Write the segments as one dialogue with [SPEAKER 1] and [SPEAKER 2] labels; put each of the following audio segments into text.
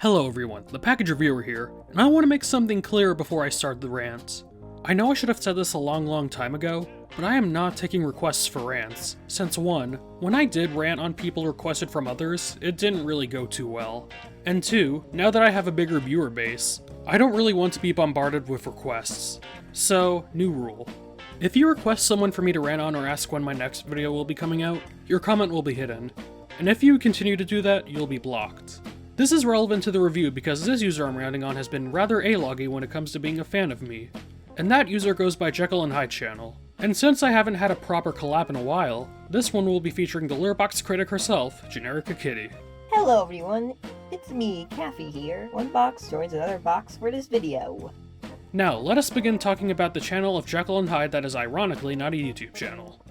[SPEAKER 1] Hello everyone, the package reviewer here, and I want to make something clear before I start the rant. I know I should have said this a long time ago, but I am not taking requests for rants, since 1, when I did rant on people requested from others, it didn't really go too well. And 2, now that I have a bigger viewer base, I don't really want to be bombarded with requests. So, new rule. If you request someone for me to rant on or ask when my next video will be coming out, your comment will be hidden. And if you continue to do that, you'll be blocked. This is relevant to the review because this user I'm ranting on has been rather A-loggy when it comes to being a fan of me. And that user goes by JekyllAndHydeChannel. And since I haven't had a proper collab in a while, this one will be featuring the Letterboxd critic herself, Generica Kitty.
[SPEAKER 2] Hello everyone, it's me, Kathy here. One box joins another box for this video.
[SPEAKER 1] Now, let us begin talking about the channel of Jekyll and Hyde that is ironically not a YouTube channel.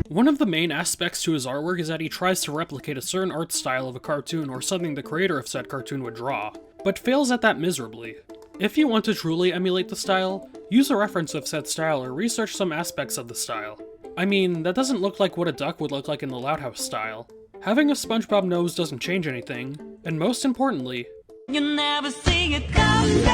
[SPEAKER 1] One of the main aspects to his artwork is that he tries to replicate a certain art style of a cartoon or something the creator of said cartoon would draw, but fails at that miserably. If you want to truly emulate the style, use a reference of said style or research some aspects of the style. I mean, that doesn't look like what a duck would look like in the Loud House style. Having a SpongeBob nose doesn't change anything, and most importantly,
[SPEAKER 3] you'll never see it coming.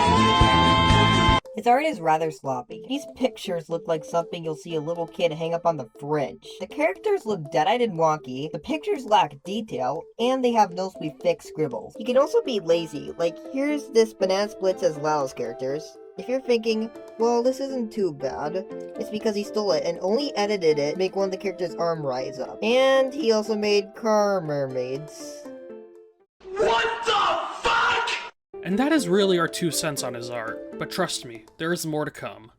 [SPEAKER 2] His art is rather sloppy. These pictures look like something you'll see a little kid hang up on the fridge. The characters look dead-eyed and wonky, the pictures lack detail, and they have noticeably thick scribbles. He can also be lazy, like here's this Banana Splits as Lalo's characters. If you're thinking, well, this isn't too bad, it's because he stole it and only edited it to make one of the characters' arm rise up. And he also made car mermaids.
[SPEAKER 3] What the fuck?!
[SPEAKER 1] And that is really our 2 cents on his art, but trust me, there is more to come.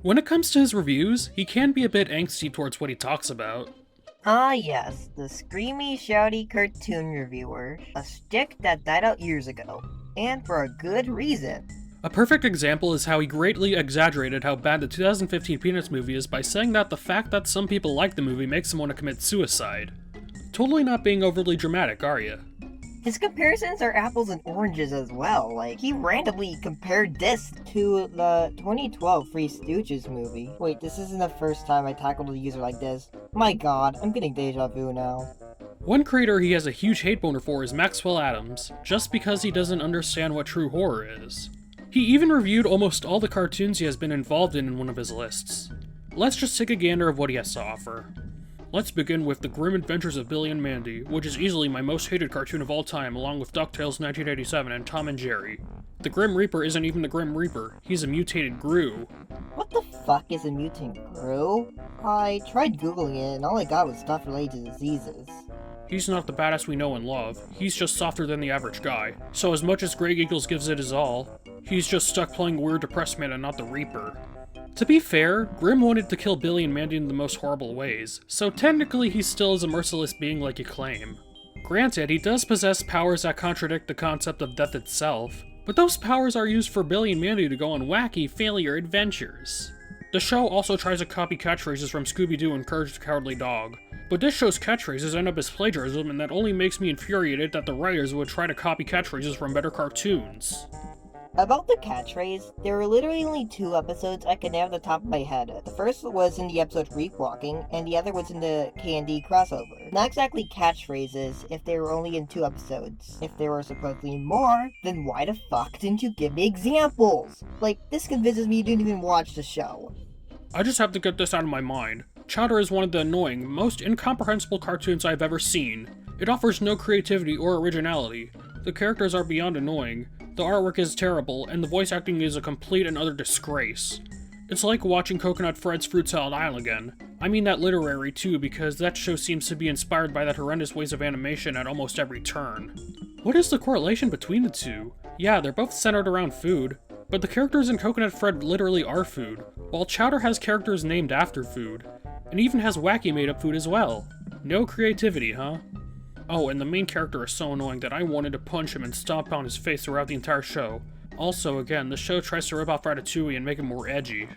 [SPEAKER 1] When it comes to his reviews, he can be a bit angsty towards what he talks about.
[SPEAKER 2] Ah yes, the screamy, shouty cartoon reviewer. A stick that died out years ago. And for a good reason.
[SPEAKER 1] A perfect example is how he greatly exaggerated how bad the 2015 Peanuts movie is by saying that the fact that some people like the movie makes them want to commit suicide. Totally not being overly dramatic, are ya?
[SPEAKER 2] His comparisons are apples and oranges as well. Like, he randomly compared this to the 2012 Three Stooges movie. Wait, this isn't the first time I tackled a user like this. My god, I'm getting deja vu now.
[SPEAKER 1] One creator he has a huge hate boner for is Maxwell Adams, just because he doesn't understand what true horror is. He even reviewed almost all the cartoons he has been involved in one of his lists. Let's just take a gander of what he has to offer. Let's begin with The Grim Adventures of Billy and Mandy, which is easily my most hated cartoon of all time, along with DuckTales 1987 and Tom and Jerry. The Grim Reaper isn't even the Grim Reaper, he's a mutated Gru.
[SPEAKER 2] What the fuck is a mutant Gru? I tried googling it and all I got was stuff related to diseases.
[SPEAKER 1] He's not the badass we know and love, he's just softer than the average guy. So as much as Grey Eagles gives it his all, he's just stuck playing weird depressed man and not the Reaper. To be fair, Grimm wanted to kill Billy and Mandy in the most horrible ways, so technically he still is a merciless being like you claim. Granted, he does possess powers that contradict the concept of death itself, but those powers are used for Billy and Mandy to go on wacky failure adventures. The show also tries to copy catchphrases from Scooby-Doo and Courage the Cowardly Dog, but this show's catchphrases end up as plagiarism, and that only makes me infuriated that the writers would try to copy catchphrases from better cartoons.
[SPEAKER 2] About the catchphrase, there were literally only 2 episodes I can name off the top of my head. The first was in the episode Reef Walking, and the other was in the Candy crossover. Not exactly catchphrases if they were only in 2 episodes. If there were supposedly more, then why the fuck didn't you give me examples? Like, this convinces me you didn't even watch the show.
[SPEAKER 1] I just have to get this out of my mind. Chowder is one of the annoying, most incomprehensible cartoons I've ever seen. It offers no creativity or originality. The characters are beyond annoying. The artwork is terrible, and the voice acting is a complete and utter disgrace. It's like watching Coconut Fred's Fruit Salad Isle again. I mean that literary too, because that show seems to be inspired by that horrendous ways of animation at almost every turn. What is the correlation between the two? Yeah, they're both centered around food, but the characters in Coconut Fred literally are food, while Chowder has characters named after food, and even has wacky made-up food as well. No creativity, huh? Oh, and the main character is so annoying that I wanted to punch him and stomp on his face throughout the entire show. Also, again, the show tries to rip off Ratatouille and make it more edgy.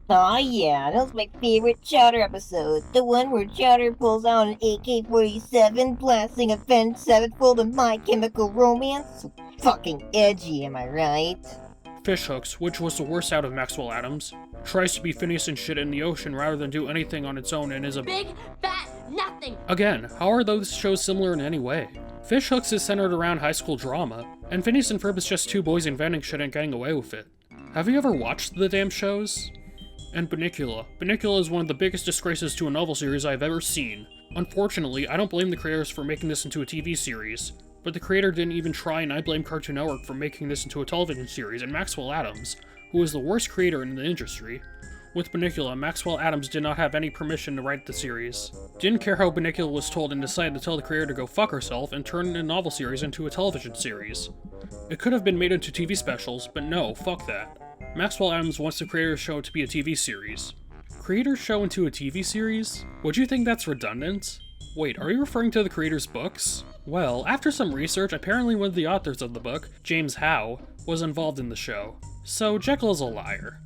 [SPEAKER 2] Aw yeah, that was my favorite Chowder episode. The one where Chowder pulls out an AK-47, blasting a fence 7-fold of My Chemical Romance. Fucking edgy, am I right?
[SPEAKER 1] Fishhooks, which was the worst out of Maxwell Adams. tries to be Phineas and shit in the ocean rather than do anything on its own and is a
[SPEAKER 3] Big, fat, nothing.
[SPEAKER 1] Again, how are those shows similar in any way? Fish Hooks is centered around high school drama, and Phineas and Ferb is just two boys inventing shit and getting away with it. Have you ever watched the damn shows? And Bunnicula. Bunnicula is one of the biggest disgraces to a novel series I've ever seen. Unfortunately, I don't blame the creators for making this into a TV series, but the creator didn't even try, and I blame Cartoon Network for making this into a television series, and Maxwell Adams, who is the worst creator in the industry. With Bunnicula, Maxwell Adams did not have any permission to write the series. Didn't care how Bunnicula was told and decided to tell the creator to go fuck herself and turn a novel series into a television series. It could have been made into TV specials, but no, fuck that. Maxwell Adams wants the creator's show to be a TV series. Creator's show into a TV series? Would you think that's redundant? Wait, are you referring to the creator's books? Well, after some research, apparently one of the authors of the book, James Howe, was involved in the show. So Jekyll is a liar.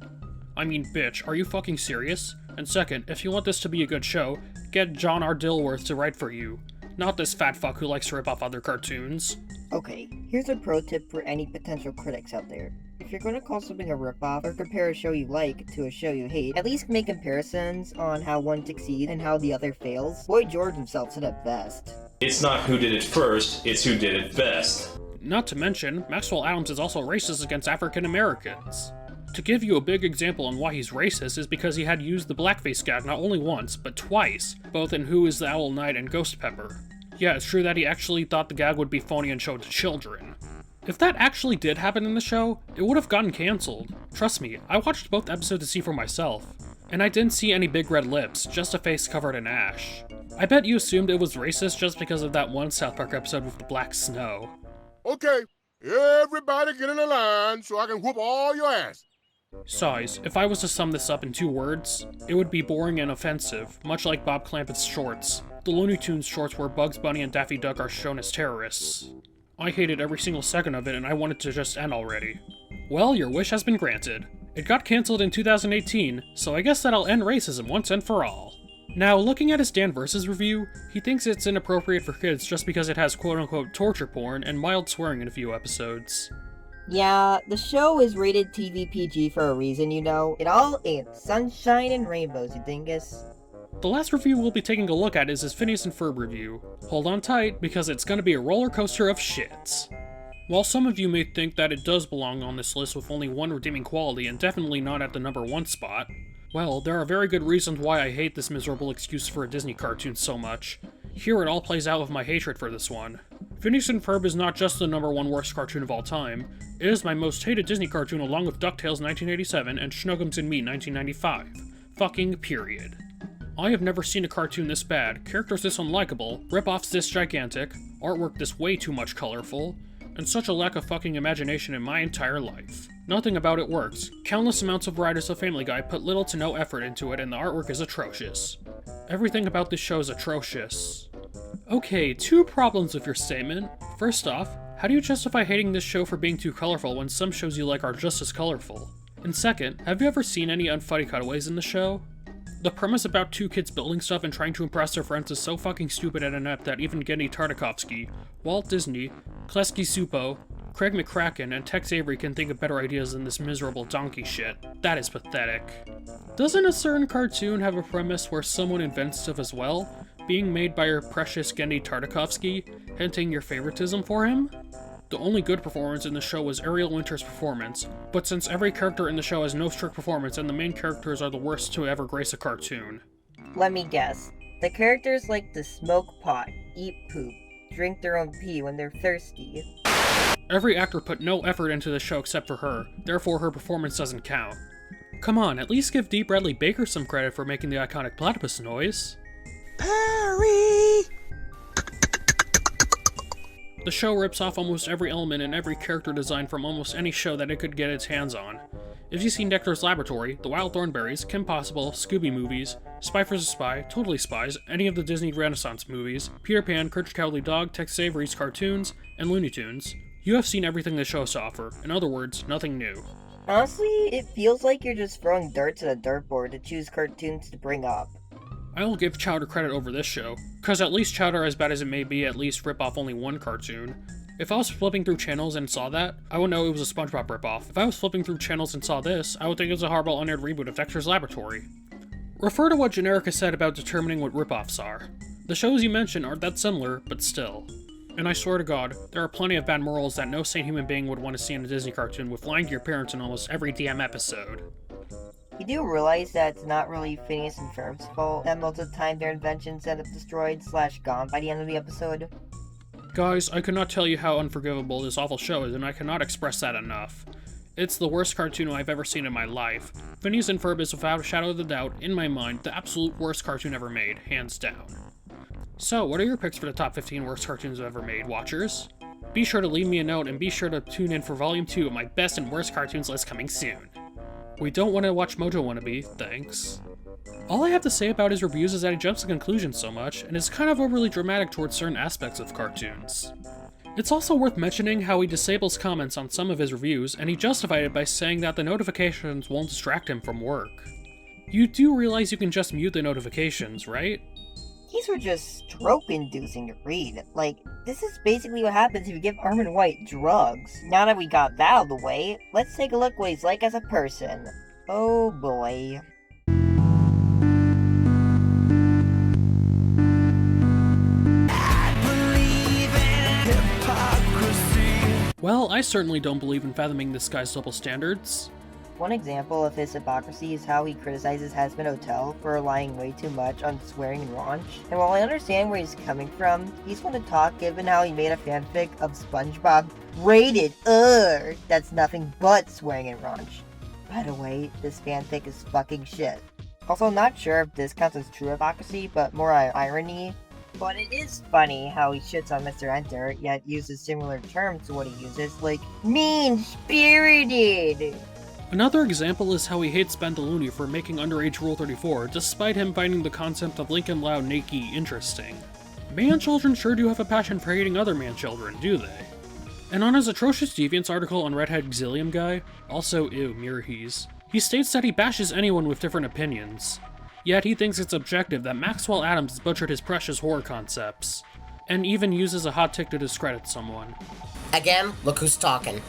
[SPEAKER 1] I mean, bitch, are you fucking serious? And second, if you want this to be a good show, get John R. Dilworth to write for you. Not this fat fuck who likes to rip off other cartoons.
[SPEAKER 2] Okay, here's a pro tip for any potential critics out there. If you're going to call something a ripoff or compare a show you like to a show you hate, at least make comparisons on how one succeeds and how the other fails. Boy George himself said it best.
[SPEAKER 4] It's not who did it first, it's who did it best.
[SPEAKER 1] Not to mention, Maxwell Adams is also racist against African Americans. To give you a big example on why he's racist is because he had used the blackface gag not only once, but twice, both in Who is the Owl Knight and Ghost Pepper. Yeah, it's true that he actually thought the gag would be phony and showed to children. If that actually did happen in the show, it would have gotten cancelled. Trust me, I watched both episodes to see for myself. And I didn't see any big red lips, just a face covered in ash. I bet you assumed it was racist just because of that one South Park episode with the black snow.
[SPEAKER 5] Okay, everybody get in a line so I can whoop all your ass.
[SPEAKER 1] Size, if I was to sum this up in 2 words, it would be boring and offensive, much like Bob Clampett's shorts. The Looney Tunes shorts where Bugs Bunny and Daffy Duck are shown as terrorists. I hated every single second of it and I wanted to just end already. Well, your wish has been granted. It got cancelled in 2018, so I guess that'll end racism once and for all. Now, looking at his Dan Vs. review, he thinks it's inappropriate for kids just because it has quote-unquote torture porn and mild swearing in a few episodes.
[SPEAKER 2] Yeah, the show is rated TV PG for a reason, you know. It all ain't sunshine and rainbows, you dingus.
[SPEAKER 1] The last review we'll be taking a look at is his Phineas and Ferb review. Hold on tight, because it's gonna be a roller coaster of shits. While some of you may think that it does belong on this list with only one redeeming quality and definitely not at the number 1 spot, well, there are very good reasons why I hate this miserable excuse for a Disney cartoon so much. Here it all plays out with my hatred for this one. Phineas and Ferb is not just the number 1 worst cartoon of all time, it is my most hated Disney cartoon along with DuckTales 1987 and Snuggums and Me 1995. Fucking period. I have never seen a cartoon this bad, characters this unlikable, rip-offs this gigantic, artwork this way too much colorful, and such a lack of fucking imagination in my entire life. Nothing about it works. Countless amounts of writers of Family Guy put little to no effort into it and the artwork is atrocious. Everything about this show is atrocious. Okay, 2 problems with your statement. First off, how do you justify hating this show for being too colorful when some shows you like are just as colorful? And second, have you ever seen any unfunny cutaways in the show? The premise about 2 kids building stuff and trying to impress their friends is so fucking stupid and inept that even Gendy Tartakovsky, Walt Disney, Klesky Supo, Craig McCracken, and Tex Avery can think of better ideas than this miserable donkey shit. That is pathetic. Doesn't a certain cartoon have a premise where someone invents stuff as well, being made by your precious Gendy Tartakovsky, hinting your favoritism for him? The only good performance in the show was Ariel Winter's performance, but since every character in the show has no strict performance and the main characters are the worst to ever grace a cartoon.
[SPEAKER 2] Let me guess. The characters like to smoke pot, eat poop, drink their own pee when they're thirsty.
[SPEAKER 1] Every actor put no effort into the show except for her, therefore her performance doesn't count. Come on, at least give D. Bradley Baker some credit for making the iconic platypus noise.
[SPEAKER 5] Perry!
[SPEAKER 1] The show rips off almost every element and every character design from almost any show that it could get its hands on. If you've seen Dexter's Laboratory, The Wild Thornberrys, Kim Possible, Scooby movies, Spy vs. Spy, Totally Spies, any of the Disney Renaissance movies, Peter Pan, Courage the Cowardly Dog, Tex Avery's cartoons, and Looney Tunes, you have seen everything the show has to offer. In other words, nothing new.
[SPEAKER 2] Honestly, it feels like you're just throwing darts at a dartboard to choose cartoons to bring up.
[SPEAKER 1] I will give Chowder credit over this show, cause at least Chowder, as bad as it may be, at least rip off only one cartoon. If I was flipping through channels and saw that, I would know it was a SpongeBob ripoff. If I was flipping through channels and saw this, I would think it was a horrible unaired reboot of Dexter's Laboratory. Refer to what JekyllAndHydeChannel said about determining what ripoffs are. The shows you mention aren't that similar, but still. And I swear to God, there are plenty of bad morals that no sane human being would want to see in a Disney cartoon with lying to your parents in almost every damn episode.
[SPEAKER 2] You do realize that it's not really Phineas and Ferb's fault that most of the time their inventions end up destroyed / gone by the end of the episode?
[SPEAKER 1] Guys, I cannot tell you how unforgivable this awful show is, and I cannot express that enough. It's the worst cartoon I've ever seen in my life. Phineas and Ferb is without a shadow of a doubt, in my mind, the absolute worst cartoon ever made, hands down. So, what are your picks for the top 15 worst cartoons ever made, watchers? Be sure to leave me a note and be sure to tune in for Volume 2 of my best and worst cartoons list coming soon. We don't want to watch Mojo Wannabe, thanks. All I have to say about his reviews is that he jumps to conclusions so much, and is kind of overly dramatic towards certain aspects of cartoons. It's also worth mentioning how he disables comments on some of his reviews, and he justified it by saying that the notifications won't distract him from work. You do realize you can just mute the notifications, right?
[SPEAKER 2] These were just stroke-inducing to read. Like, this is basically what happens if you give Armin White drugs. Now that we got that out of the way, let's take a look what he's like as a person. Oh boy.
[SPEAKER 1] Well, I certainly don't believe in fathoming this guy's double standards.
[SPEAKER 2] One example of his hypocrisy is how he criticizes Hazbin Hotel for relying way too much on swearing and raunch. And while I understand where he's coming from, he's one to talk given how he made a fanfic of SpongeBob rated R that's nothing but swearing and raunch. By the way, this fanfic is fucking shit. Also, I'm not sure if this counts as true hypocrisy, but more irony. But it is funny how he shits on Mr. Enter, yet uses similar terms to what he uses, like mean-spirited.
[SPEAKER 1] Another example is how he hates Ben Deloney for making Underage Rule 34, despite him finding the concept of Lincoln Loud Nakey interesting. Man-children sure do have a passion for hating other man-children, do they? And on his Atrocious Deviants article on Redhead Xilium Guy, also ew, Mirahis, he states that he bashes anyone with different opinions. Yet he thinks it's objective that Maxwell Adams has butchered his precious horror concepts, and even uses a hot tick to discredit someone.
[SPEAKER 6] Again, look who's talking.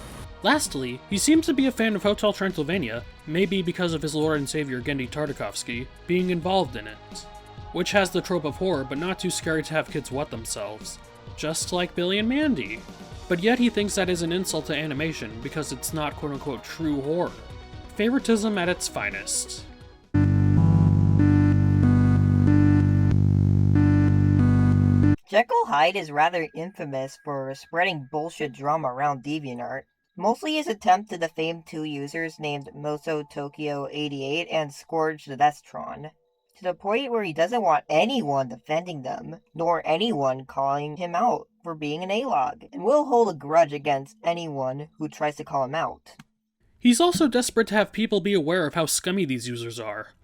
[SPEAKER 1] Lastly, he seems to be a fan of Hotel Transylvania, maybe because of his Lord and Savior Gendy Tartakovsky being involved in it, which has the trope of horror but not too scary to have kids wet themselves, just like Billy and Mandy. But yet he thinks that is an insult to animation because it's not quote-unquote true horror. Favoritism at its finest.
[SPEAKER 2] JekyllAndHyde is rather infamous for spreading bullshit drama around DeviantArt. Mostly his attempt to defame two users named MosoTokyo88 and Scourge the Destron, to the point where he doesn't want anyone defending them, nor anyone calling him out for being an A-log, and will hold a grudge against anyone who tries to call him out.
[SPEAKER 1] He's also desperate to have people be aware of how scummy these users are.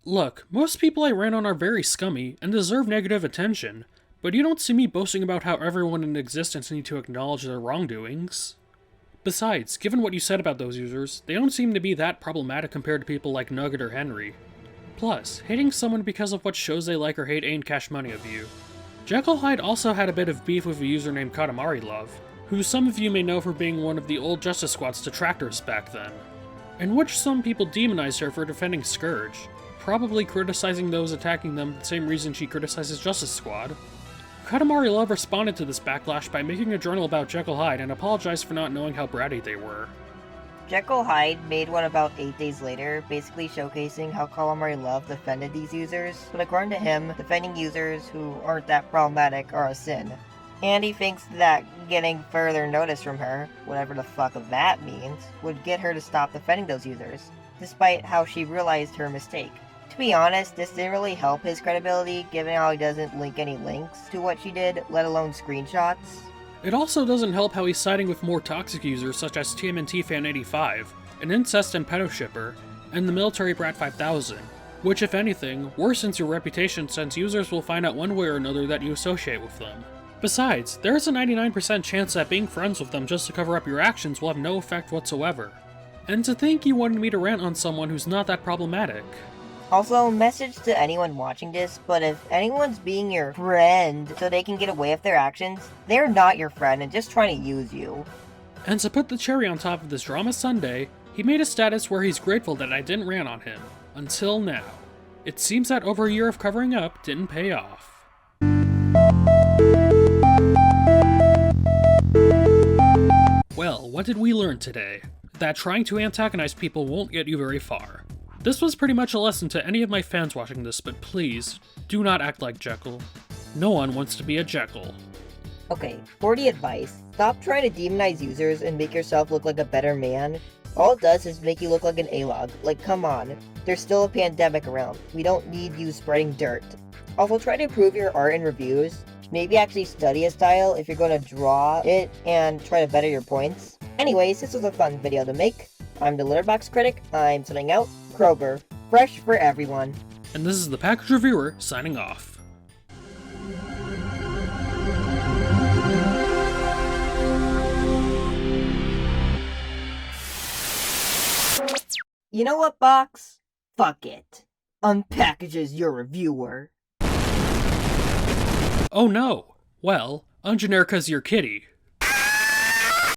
[SPEAKER 1] Look, most people I ran on are very scummy and deserve negative attention, but you don't see me boasting about how everyone in existence need to acknowledge their wrongdoings. Besides, given what you said about those users, they don't seem to be that problematic compared to people like Nugget or Henry. Plus, hating someone because of what shows they like or hate ain't cash money of you. JekyllAndHyde also had a bit of beef with a user named Katamari Love, who some of you may know for being one of the old Justice Squad's detractors back then, in which some people demonized her for defending Scourge, probably criticizing those attacking them the same reason she criticizes Justice Squad. Katamari Love responded to this backlash by making a journal about JekyllAndHyde and apologized for not knowing how bratty they were.
[SPEAKER 2] JekyllAndHyde made one about 8 days later, basically showcasing how Katamari Love defended these users, but according to him, defending users who aren't that problematic are a sin. And he thinks that getting further notice from her, whatever the fuck that means, would get her to stop defending those users, despite how she realized her mistake. To be honest, this didn't really help his credibility, given how he doesn't link any links to what she did, let alone screenshots.
[SPEAKER 1] It also doesn't help how he's siding with more toxic users such as TMNT Fan 85, an incest and pedo shipper, and the Military Brat 5000, which if anything, worsens your reputation since users will find out one way or another that you associate with them. Besides, there is a 99% chance that being friends with them just to cover up your actions will have no effect whatsoever. And to think you wanted me to rant on someone who's not that problematic.
[SPEAKER 2] Also, message to anyone watching this, but if anyone's being your friend so they can get away with their actions, they're not your friend and just trying to use you.
[SPEAKER 1] And to put the cherry on top of this drama sundae, he made a status where he's grateful that I didn't rant on him. Until now. It seems that over a year of covering up didn't pay off. Well, what did we learn today? That trying to antagonize people won't get you very far. This was pretty much a lesson to any of my fans watching this, but please, do not act like Jekyll. No one wants to be a Jekyll.
[SPEAKER 2] Okay, for the advice, stop trying to demonize users and make yourself look like a better man. All it does is make you look like an A-log. Like, come on. There's still a pandemic around. We don't need you spreading dirt. Also, try to improve your art and reviews. Maybe actually study a style if you're going to draw it and try to better your points. Anyways, this was a fun video to make. I'm the Litterbox Critic. I'm signing out. Kroger. Fresh for everyone.
[SPEAKER 1] And this is the Package Reviewer signing off.
[SPEAKER 2] You know what, Box? Fuck it. Unpackages your reviewer.
[SPEAKER 1] Oh no! Well, Ungenerica's your kitty.